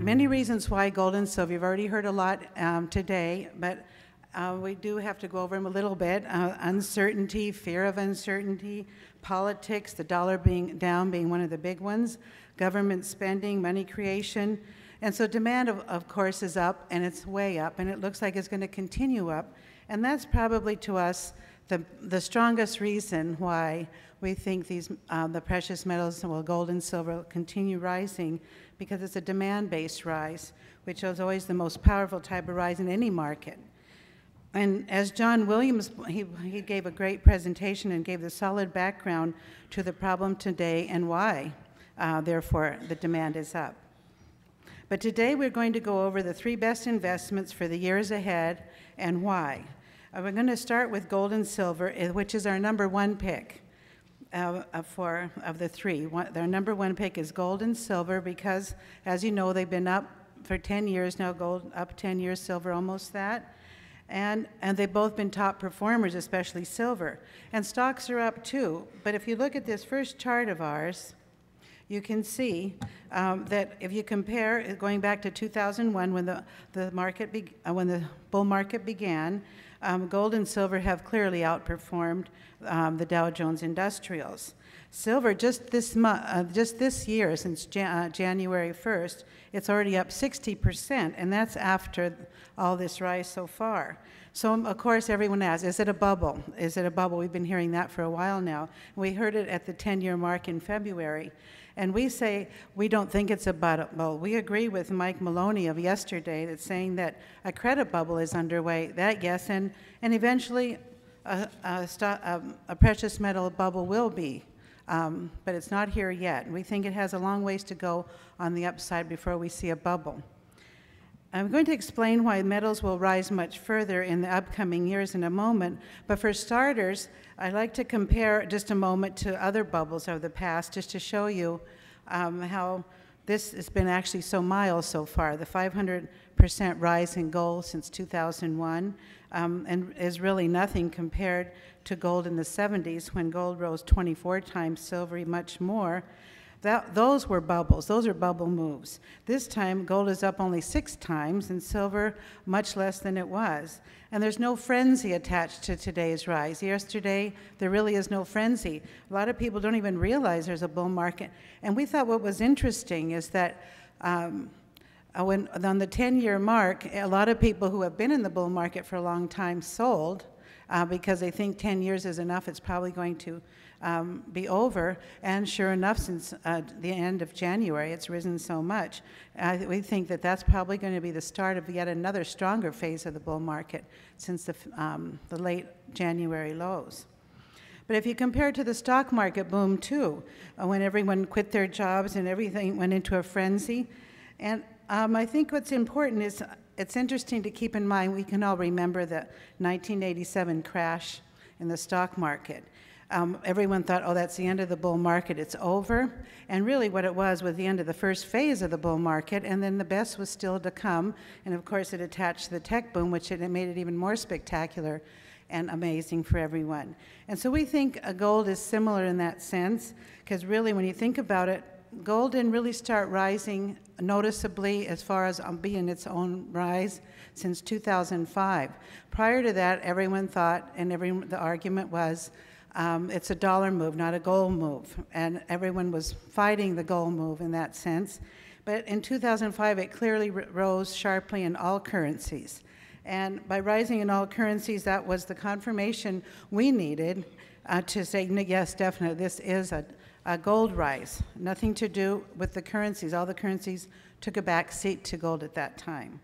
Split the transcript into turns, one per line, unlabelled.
many reasons why gold and silver. You've already heard a lot today, but we do have to go over them a little bit. Uncertainty, fear of uncertainty, politics, the dollar being down being one of the big ones, government spending, money creation. And so demand, of course, is up, and it's way up, and it looks like it's going to continue up. And that's probably to us the strongest reason why we think these the precious metals, well, gold and silver, will continue rising, because it's a demand-based rise, which is always the most powerful type of rise in any market. And as John Williams, he gave a great presentation and gave the solid background to the problem today and why, therefore, the demand is up. But today we're going to go over the 3 best investments for the years ahead and why. We're going to start with gold and silver, which is our #1 pick of the 3. Their #1 pick is gold and silver because, as you know, they've been up for 10 years now, gold up 10 years, silver almost that. And they've both been top performers, especially silver. And stocks are up too. But if you look at this first chart of ours, you can see that if you compare, going back to 2001 when the bull market began, gold and silver have clearly outperformed the Dow Jones Industrials. Silver just this year, since January 1st, it's already up 60%, and that's after all this rise so far. So, of course, everyone asks, is it a bubble? Is it a bubble? We've been hearing that for a while now. We heard it at the 10-year mark in February. And we say we don't think it's a bubble. We agree with Mike Maloney of yesterday that's saying that a credit bubble is underway. That, yes, and eventually a precious metal bubble will be. But it's not here yet. We think it has a long ways to go on the upside before we see a bubble. I'm going to explain why metals will rise much further in the upcoming years in a moment, but for starters, I'd like to compare just a moment to other bubbles of the past, just to show you how this has been actually so mild so far. The 500% rise in gold since 2001 and is really nothing compared to gold in the 70s when gold rose 24 times, silver much more. Those were bubbles. Those are bubble moves. This time, gold is up only 6 times, and silver much less than it was. And there's no frenzy attached to today's rise. Yesterday, there really is no frenzy. A lot of people don't even realize there's a bull market. And we thought what was interesting is that on the 10-year mark, a lot of people who have been in the bull market for a long time sold because they think 10 years is enough. It's probably going to be over, and sure enough, since the end of January, it's risen so much. We think that that's probably going to be the start of yet another stronger phase of the bull market since the late January lows. But if you compare it to the stock market boom too, when everyone quit their jobs and everything went into a frenzy, and I think what's important is it's interesting to keep in mind, we can all remember the 1987 crash in the stock market. Everyone thought, oh, that's the end of the bull market, it's over. And really what it was the end of the first phase of the bull market, and then the best was still to come. And of course it attached to the tech boom, which it made it even more spectacular and amazing for everyone. And so we think gold is similar in that sense, because really when you think about it, gold didn't really start rising noticeably as far as being its own rise since 2005. Prior to that, everyone thought, and the argument was, it's a dollar move, not a gold move. And everyone was fighting the gold move in that sense. But in 2005, it clearly rose sharply in all currencies. And by rising in all currencies, that was the confirmation we needed to say, yes, definitely, this is a gold rise. Nothing to do with the currencies. All the currencies took a back seat to gold at that time.